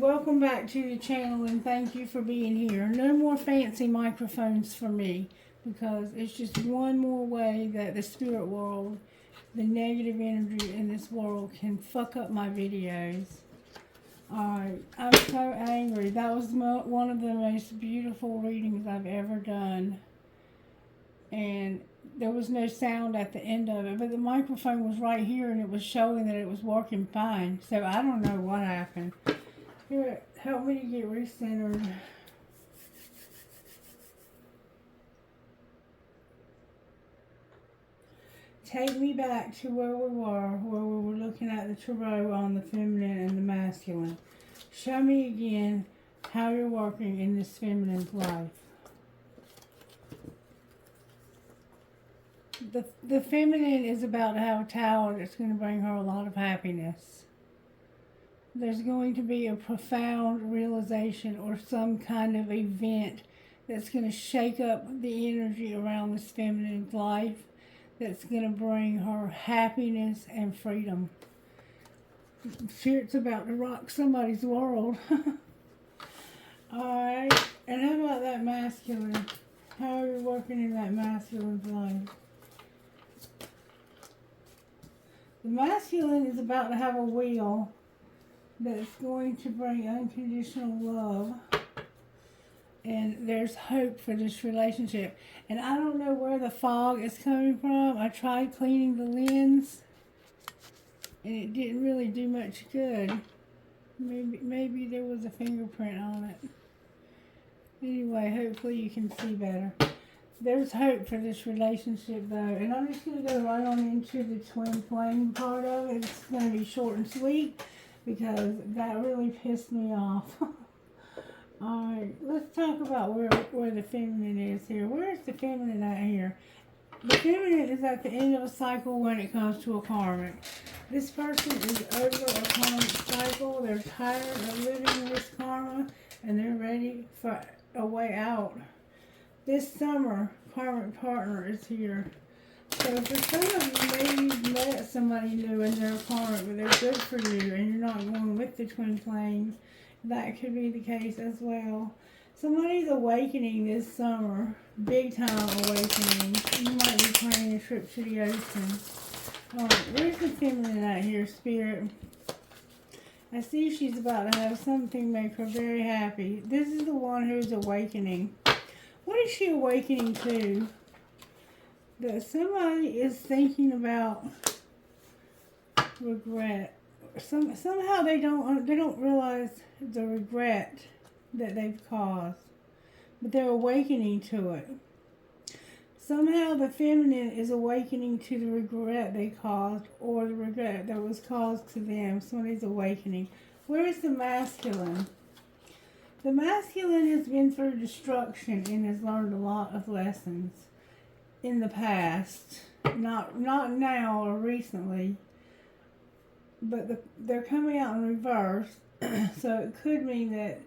welcome back to the channel and thank you for being here. No more fancy microphones for me because it's just one more way that the spirit world, the negative energy in this world can fuck up my videos. Alright, I'm so angry. That was one of the most beautiful readings I've ever done. And there was no sound at the end of it, but the microphone was right here and it was showing that it was working fine. So I don't know what happened. Here, help me to get recentered. Take me back to where we were looking at the tarot on the feminine and the masculine. Show me again how you're working in this feminine's life. The feminine is about to have a tower that's going to bring her a lot of happiness. There's going to be a profound realization or some kind of event that's going to shake up the energy around this feminine's life, that's going to bring her happiness and freedom. Spirit's about to rock somebody's world. Alright, and how about that masculine? How are you working in that masculine's life? The masculine is about to have a wheel that's going to bring unconditional love. And there's hope for this relationship. And I don't know where the fog is coming from. I tried cleaning the lens and it didn't really do much good. Maybe there was a fingerprint on it. Anyway, hopefully you can see better. There's hope for this relationship though. And I'm just going to go right on into the twin flame part of it. It's going to be short and sweet because that really pissed me off. Alright, let's talk about where the feminine is here. Where is the feminine at here? The feminine is at the end of a cycle when it comes to a karmic. This person is over a karmic cycle. They're tired of living in this karma and they're ready for a way out. This summer, karmic partner is here. So for some of you, maybe you've met somebody new and they're karmic, but they're good for you and you're not going with the twin flame. That could be the case as well. Somebody's awakening this summer. Big time awakening. You might be planning a trip to the ocean. Alright, where's the feminine at here, Spirit? I see she's about to have something make her very happy. This is the one who's awakening. What is she awakening to? That somebody is thinking about regret. Somehow they don't realize the regret that they've caused, but they're awakening to it. Somehow the feminine is awakening to the regret they caused, or the regret that was caused to them. Somebody's awakening. Where is the masculine? The masculine has been through destruction and has learned a lot of lessons in the past, not now or recently. But they're coming out in reverse, so it could mean that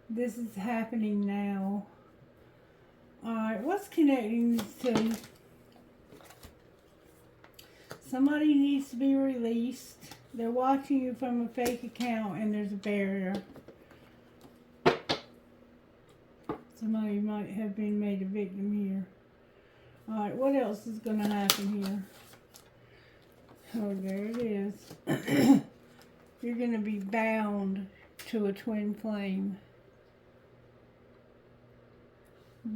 this is happening now. Alright, what's connecting these two? Somebody needs to be released. They're watching you from a fake account and there's a barrier. Somebody might have been made a victim here. Alright, what else is going to happen here? Oh, there it is. You're going to be bound to a twin flame.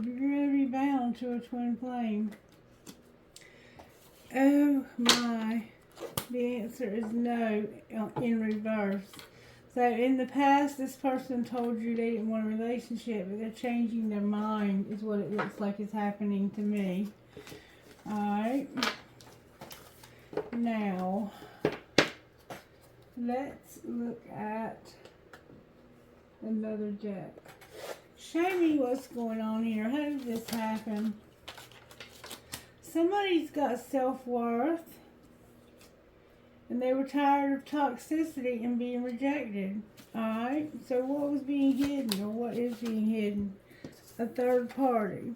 You're going to be bound to a twin flame. Oh my. The answer is no in reverse. So in the past, this person told you they didn't want a relationship, but they're changing their mind is what it looks like is happening to me. Alright. Now, let's look at another deck. Show me what's going on here. How did this happen? Somebody's got self-worth and they were tired of toxicity and being rejected. Alright, so what was being hidden, or what is being hidden? A third party.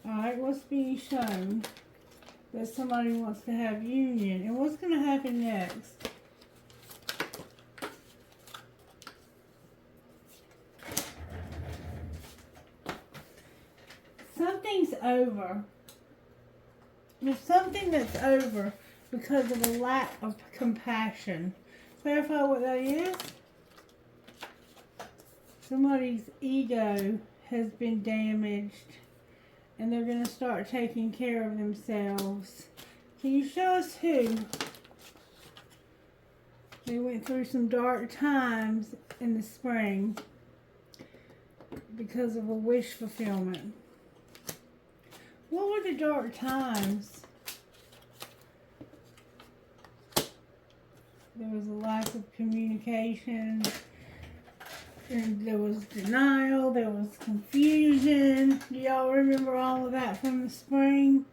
Alright, what's being shown? That somebody wants to have union. And what's going to happen next? Something's over. There's something that's over because of a lack of compassion. Clarify what that is. Somebody's ego has been damaged and they're going to start taking care of themselves. Can you show us who? They went through some dark times in the spring because of a wish fulfillment. What were the dark times? There was a lack of communication, and there was denial, there was confusion. Do y'all remember all of that from the spring?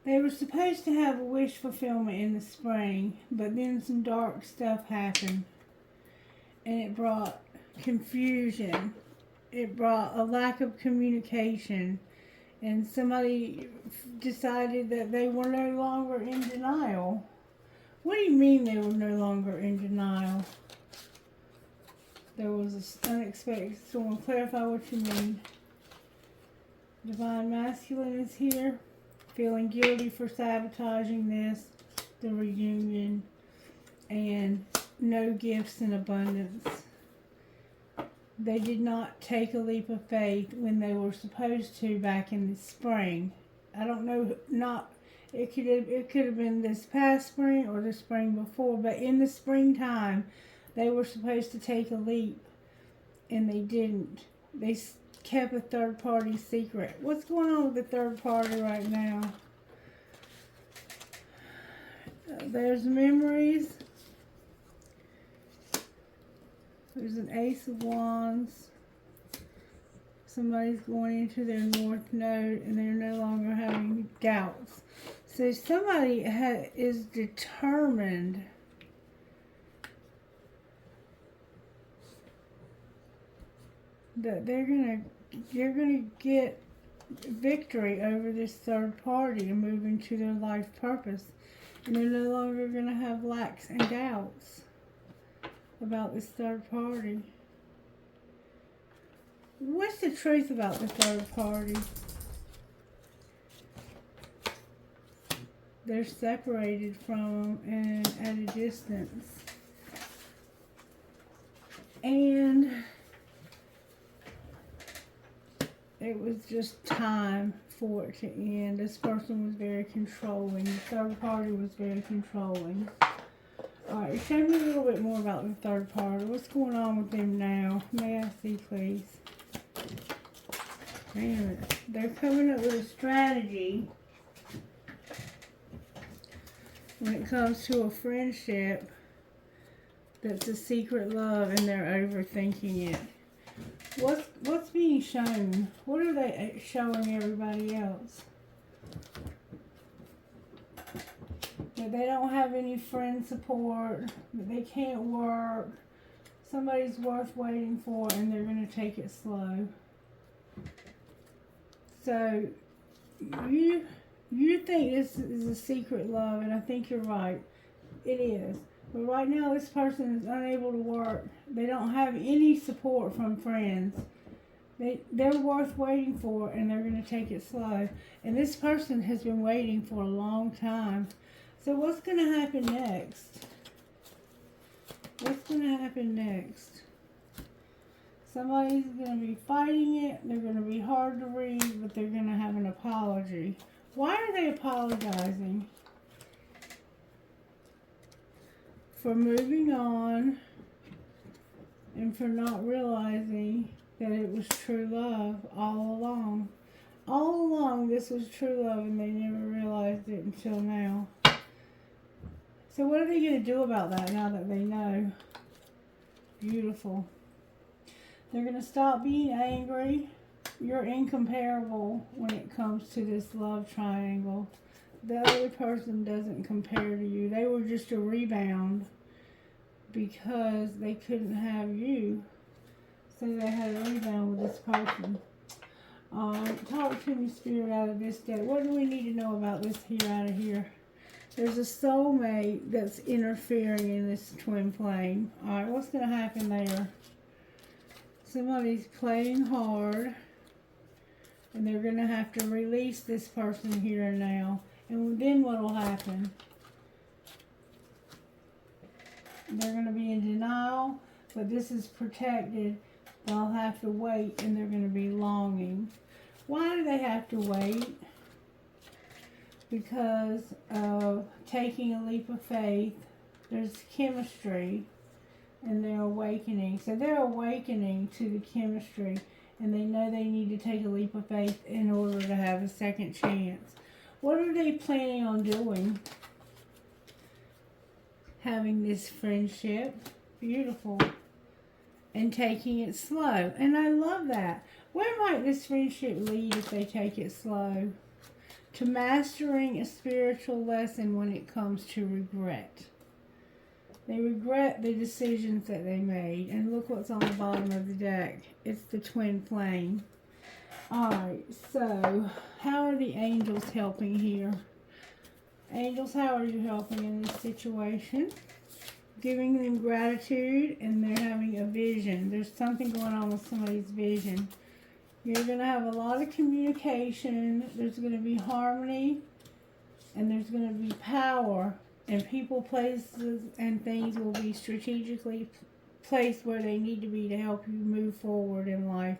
They were supposed to have a wish fulfillment in the spring, but then some dark stuff happened, and it brought confusion. It brought a lack of communication, and somebody decided that they were no longer in denial. What do you mean they were no longer in denial? There was an unexpected storm. Clarify what you mean. Divine Masculine is here. Feeling guilty for sabotaging this, the reunion, and no gifts in abundance. They did not take a leap of faith when they were supposed to back in the spring. I don't know, it could have been this past spring or the spring before, but in the springtime, they were supposed to take a leap, and they didn't. They kept a third party secret. What's going on with the third party right now? There's memories. There's an Ace of Wands. Somebody's going into their North Node and they're no longer having doubts. So somebody is determined that they're gonna get victory over this third party and move into their life purpose, and they're no longer gonna have lacks and doubts about this third party. What's the truth about the third party? They're separated from and at a distance, and it was just time for it to end. This person was very controlling. The third party was very controlling. Alright, show me a little bit more about the third party. What's going on with them now? May I see, please? Man, they're coming up with a strategy when it comes to a friendship that's a secret love and they're overthinking it. What's being shown? What are they showing everybody else? That they don't have any friend support, that they can't work, somebody's worth waiting for, and they're going to take it slow. So, you think this is a secret love, and I think you're right. It is. But right now, this person is unable to work. They don't have any support from friends. They're worth waiting for, and they're going to take it slow. And this person has been waiting for a long time. So what's going to happen next? What's going to happen next? Somebody's going to be fighting it. They're going to be hard to read, but they're going to have an apology. Why are they apologizing? For moving on and for not realizing that it was true love all along. All along this was true love and they never realized it until now. So what are they going to do about that now that they know? Beautiful. They're going to stop being angry. You're incomparable when it comes to this love triangle. The other person doesn't compare to you. They were just a rebound because they couldn't have you. So they had a rebound with this person. Talk to me, Spirit, out of this deck. What do we need to know about this here, out of here? There's a soulmate that's interfering in this twin flame. Alright, what's going to happen there? Somebody's playing hard. And they're going to have to release this person here and now. And then what will happen? They're going to be in denial, but this is protected. They'll have to wait, and they're going to be longing. Why do they have to wait? Because of taking a leap of faith. There's chemistry, and they're awakening. So they're awakening to the chemistry, and they know they need to take a leap of faith in order to have a second chance. What are they planning on doing? Having this friendship. Beautiful. And taking it slow. And I love that. Where might this friendship lead if they take it slow? To mastering a spiritual lesson when it comes to regret. They regret the decisions that they made. And look what's on the bottom of the deck. It's the twin flame. Alright, so how are the angels helping here? Angels, how are you helping in this situation? Giving them gratitude, and they're having a vision. There's something going on with somebody's vision. You're going to have a lot of communication. There's going to be harmony, and there's going to be power. And people, places, and things will be strategically placed where they need to be to help you move forward in life.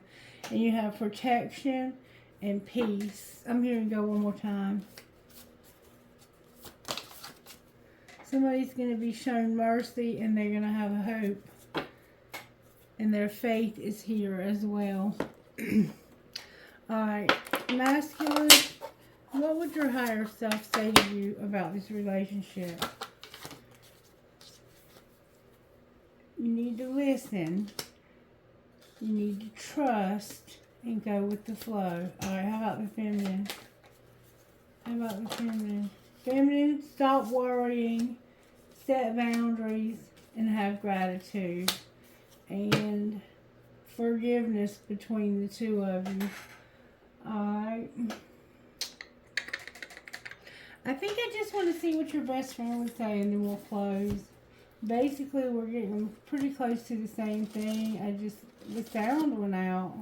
And you have protection and peace. I'm hearing go one more time. Somebody's going to be shown mercy, and they're going to have a hope. And their faith is here as well. Alright, masculine, what would your higher self say to you about this relationship? You need to listen. You need to trust and go with the flow. Alright, how about the feminine? How about the feminine? Feminine, stop worrying, set boundaries, and have gratitude. And forgiveness between the two of you. Alright. I think I just want to see what your best friend would say, and then we'll close. Basically, we're getting pretty close to the same thing. The sound went out.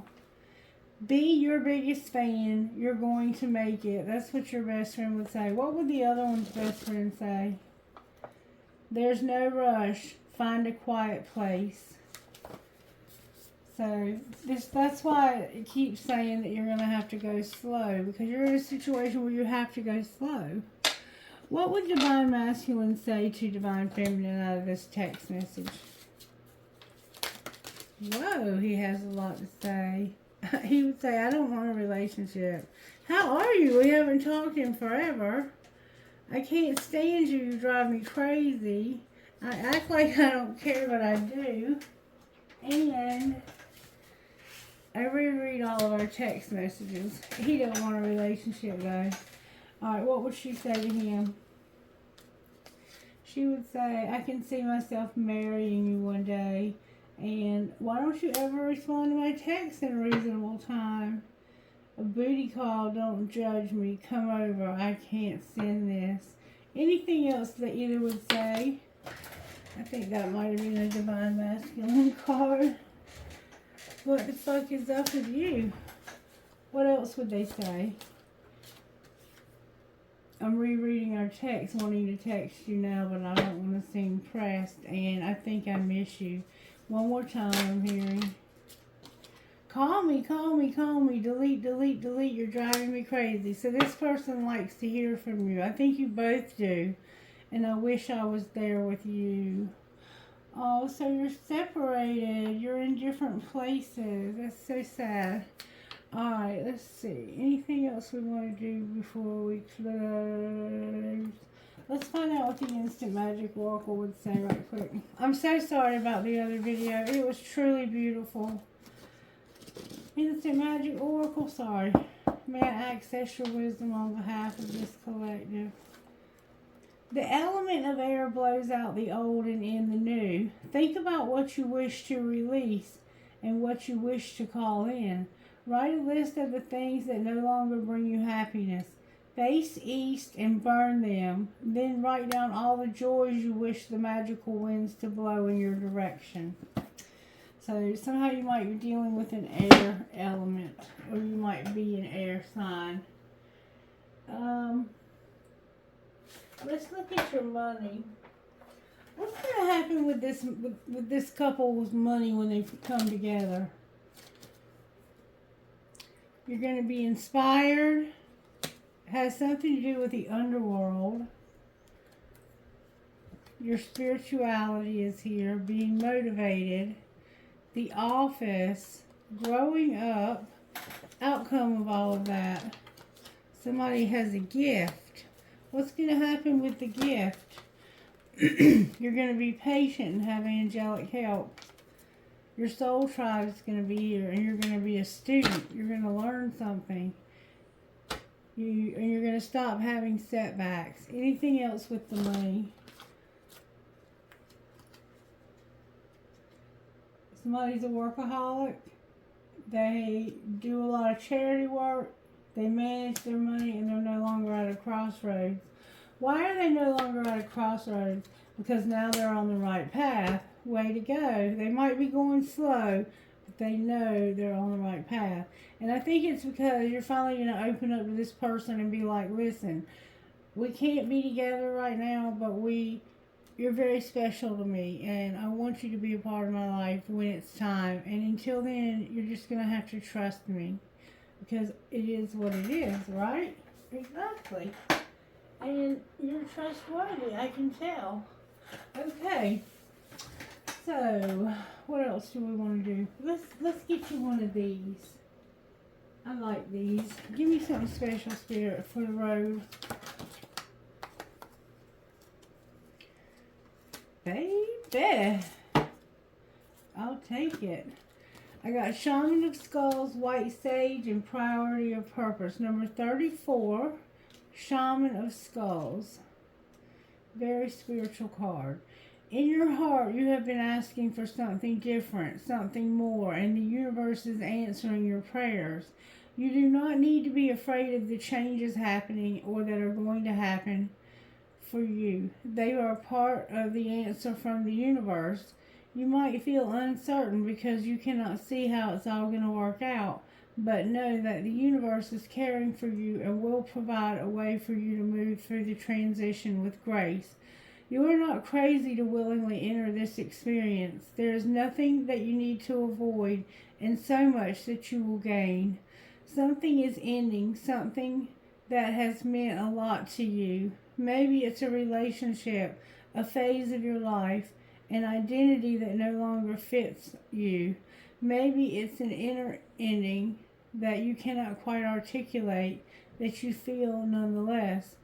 Be your biggest fan. You're going to make it. That's what your best friend would say. What would the other one's best friend say? There's no rush. Find a quiet place. So, that's why it keeps saying that you're going to have to go slow. Because you're in a situation where you have to go slow. What would Divine Masculine say to Divine Feminine out of this text message? Whoa, he has a lot to say. He would say, I don't want a relationship. How are you? We haven't talked in forever. I can't stand you. You drive me crazy. I act like I don't care, but I do. And I reread all of our text messages. He don't want a relationship, though. Alright, what would she say to him? She would say, I can see myself marrying you one day. And why don't you ever respond to my text in a reasonable time? A booty call, don't judge me. Come over, I can't send this. Anything else that either would say? I think that might have been a Divine Masculine card. What the fuck is up with you? What else would they say? I'm rereading our text, wanting to text you now, but I don't want to seem pressed, and I think I miss you. One more time, I'm hearing. Call me, call me, call me. Delete, delete, delete. You're driving me crazy. So this person likes to hear from you. I think you both do. And I wish I was there with you. Oh, so you're separated. You're in different places. That's so sad. Alright, let's see. Anything else we want to do before we close? Let's find out what the Instant Magic Oracle would say right quick. I'm so sorry about the other video. It was truly beautiful. Instant Magic Oracle, sorry. May I access your wisdom on behalf of this collective? The element of air blows out the old and in the new. Think about what you wish to release and what you wish to call in. Write a list of the things that no longer bring you happiness. Face east and burn them. Then write down all the joys you wish the magical winds to blow in your direction. So somehow you might be dealing with an air element, or you might be an air sign. Let's look at your money. What's going to happen with this couple's money when they come together? You're going to be inspired. Has something to do with the underworld. Your spirituality is here. Being motivated. The office. Growing up. Outcome of all of that. Somebody has a gift. What's going to happen with the gift? You're going to be patient and have angelic help. Your soul tribe is going to be here, and you're going to be a student. You're going to learn something. And you're going to stop having setbacks. Anything else with the money? Somebody's a workaholic. They do a lot of charity work. They manage their money, and they're no longer at a crossroads. Why are they no longer at a crossroads? Because now they're on the right path. Way to go. They might be going slow, but they know they're on the right path. And I think it's because you're finally going to open up to this person and be like, listen, we can't be together right now, but you're very special to me, and I want you to be a part of my life when it's time. And until then, you're just going to have to trust me. Because it is what it is, right? Exactly. And you're trustworthy, I can tell. Okay. So, what else do we want to do? Let's get you one of these. I like these. Give me something special, Spirit, for the road. Baby. I'll take it. I got Shaman of Skulls, White Sage, and Priority of Purpose. Number 34, Shaman of Skulls. Very spiritual card. In your heart, you have been asking for something different, something more, and the universe is answering your prayers. You do not need to be afraid of the changes happening or that are going to happen for you. They are part of the answer from the universe. You might feel uncertain because you cannot see how it's all going to work out, but know that the universe is caring for you and will provide a way for you to move through the transition with grace. You are not crazy to willingly enter this experience. There is nothing that you need to avoid and so much that you will gain. Something is ending, something that has meant a lot to you. Maybe it's a relationship, a phase of your life, an identity that no longer fits you. Maybe it's an inner ending that you cannot quite articulate, that you feel nonetheless.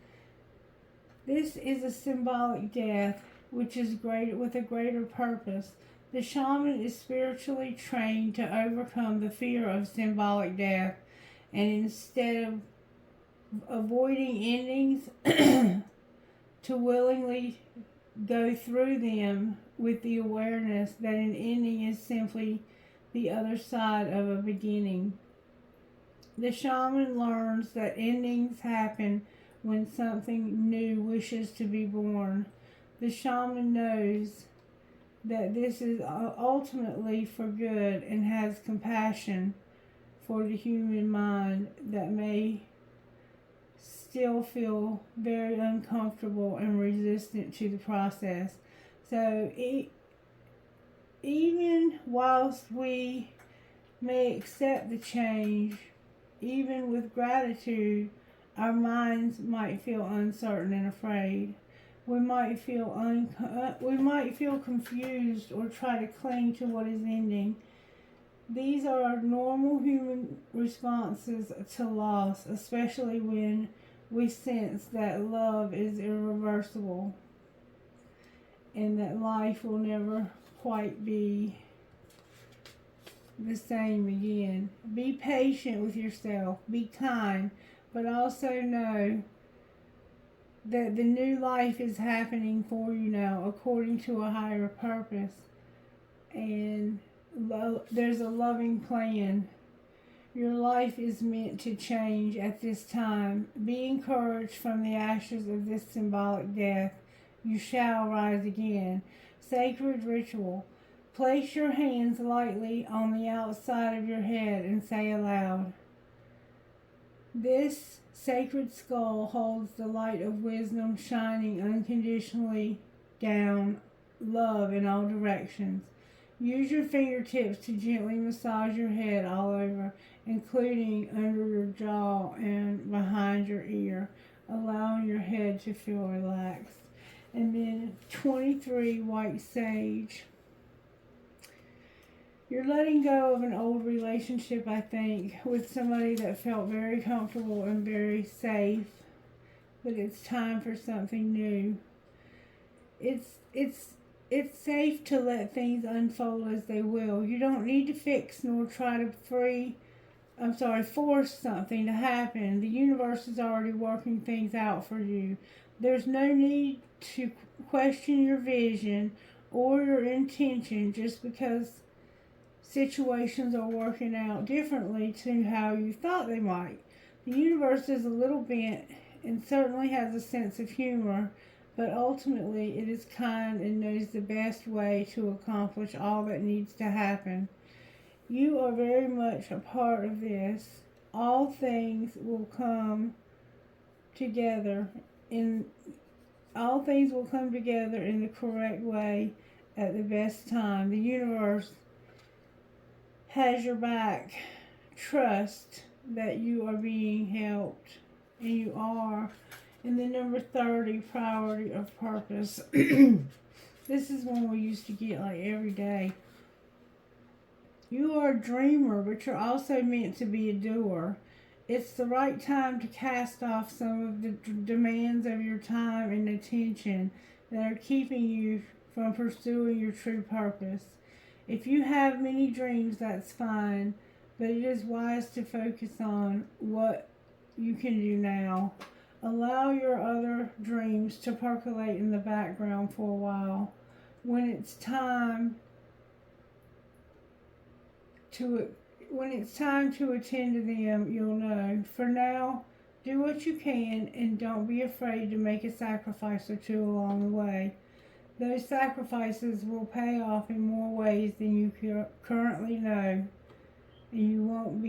This is a symbolic death, which is great with a greater purpose. The shaman is spiritually trained to overcome the fear of symbolic death, and instead of avoiding endings, to willingly go through them with the awareness that an ending is simply the other side of a beginning. The shaman learns that endings happen when something new wishes to be born. The shaman knows that this is ultimately for good and has compassion for the human mind that may still feel very uncomfortable and resistant to the process. So even whilst we may accept the change, even with gratitude, our minds might feel uncertain and afraid. We might feel confused or try to cling to what is ending. These are normal human responses to loss, especially when we sense that love is irreversible and that life will never quite be the same again. Be patient with yourself. Be kind, but also know that the new life is happening for you now according to a higher purpose. And there's a loving plan. Your life is meant to change at this time. Be encouraged from the ashes of this symbolic death. You shall rise again. Sacred ritual. Place your hands lightly on the outside of your head and say aloud, "This sacred skull holds the light of wisdom shining unconditionally down, love in all directions." Use your fingertips to gently massage your head all over, including under your jaw and behind your ear, allowing your head to feel relaxed. And then 23, white sage. You're letting go of an old relationship, I think, with somebody that felt very comfortable and very safe, but it's time for something new. It's safe to let things unfold as they will. You don't need to fix nor try to force something to happen. The universe is already working things out for you. There's no need to question your vision or your intention just because situations are working out differently to how you thought they might. The universe is a little bent and certainly has a sense of humor, but ultimately it is kind and knows the best way to accomplish all that needs to happen. You are very much a part of this. All things will come together in the correct way at the best time. The universe has your back. Trust that you are being helped, and you are. And then number 30, priority of purpose. This is one we used to get like every day. You are a dreamer, but you're also meant to be a doer. It's the right time to cast off some of the demands of your time and attention that are keeping you from pursuing your true purpose. If you have many dreams, that's fine, but it is wise to focus on what you can do now. Allow your other dreams to percolate in the background for a while. When it's time to attend to them, you'll know. For now, do what you can and don't be afraid to make a sacrifice or two along the way. Those sacrifices will pay off in more ways than you currently know, and you won't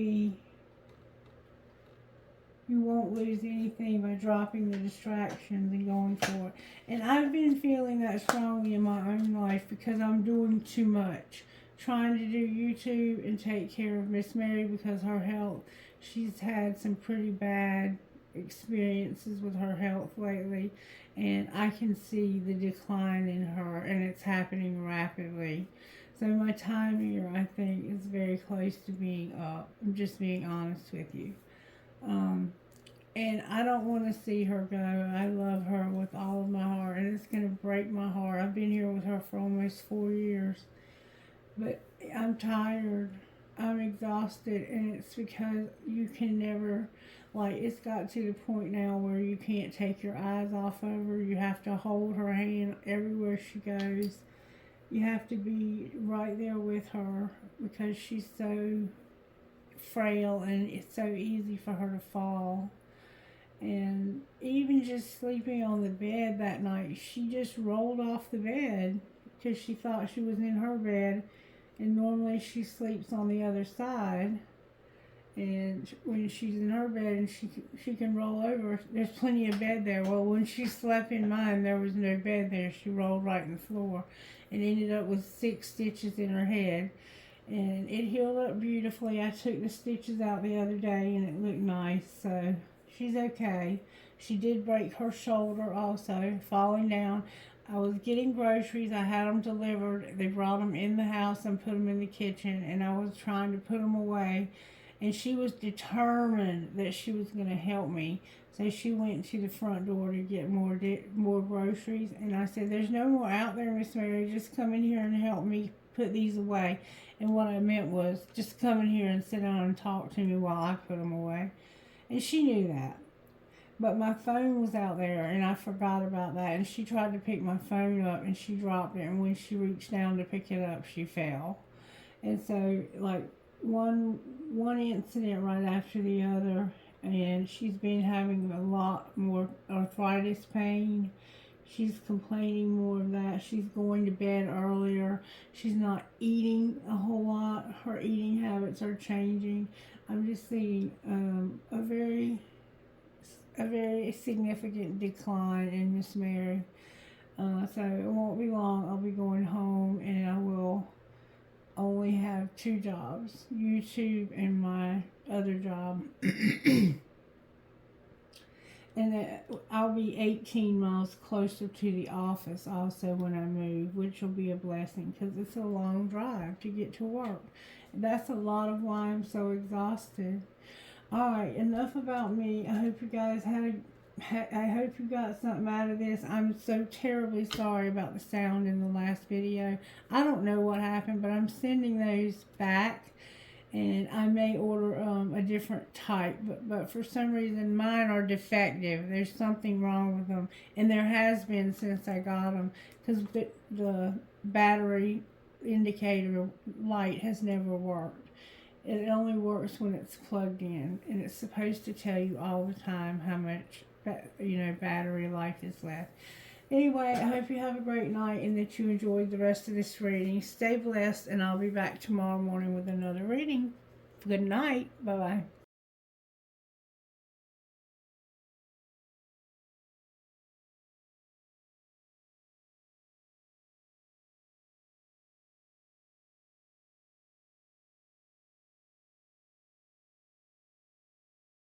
lose anything by dropping the distractions and going for it. And I've been feeling that strongly in my own life because I'm doing too much. Trying to do YouTube and take care of Miss Mary because her health, she's had some pretty bad experiences with her health lately, and I can see the decline in her, and it's happening rapidly. So my time here, I think, is very close to being up. I'm just being honest with you. And I don't want to see her go. I love her with all of my heart, and it's going to break my heart. I've been here with her for almost 4 years, but I'm tired. I'm exhausted, and it's because you can never, it's got to the point now where you can't take your eyes off of her. You have to hold her hand everywhere she goes. You have to be right there with her because she's so frail, and it's so easy for her to fall. And even just sleeping on the bed that night, she just rolled off the bed because she thought she was in her bed, and normally she sleeps on the other side. And when she's in her bed and she can roll over, there's plenty of bed there. Well, when she slept in mine, there was no bed there. She rolled right in the floor and ended up with 6 stitches in her head. And it healed up beautifully. I took the stitches out the other day and it looked nice. So she's okay. She did break her shoulder also, falling down. I was getting groceries. I had them delivered. They brought them in the house and put them in the kitchen. And I was trying to put them away. And she was determined that she was going to help me. So she went to the front door to get more groceries. And I said, "There's no more out there, Miss Mary. Just come in here and help me put these away." And what I meant was, just come in here and sit down and talk to me while I put them away. And she knew that. But my phone was out there, and I forgot about that. And she tried to pick my phone up, and she dropped it. And when she reached down to pick it up, she fell. And so, one incident right after the other, and she's been having a lot more arthritis pain. She's complaining more of that. She's going to bed earlier. She's not eating a whole lot. Her eating habits are changing. I'm just seeing a very significant decline in Miss Mary. So it won't be long. I'll be going home, and I will only have 2 jobs, YouTube and my other job. And I'll be 18 miles closer to the office also when I move, which will be a blessing because it's a long drive to get to work. That's a lot of why I'm so exhausted. Alright, enough about me. I hope you guys I hope you got something out of this. I'm so terribly sorry about the sound in the last video. I don't know what happened, but I'm sending those back. And I may order a different type, but for some reason mine are defective. There's something wrong with them, and there has been since I got them, because the battery indicator light has never worked. It only works when it's plugged in, and it's supposed to tell you all the time how much battery life is left. Anyway, I hope you have a great night and that you enjoyed the rest of this reading. Stay blessed, and I'll be back tomorrow morning with another reading. Good night. Bye-bye.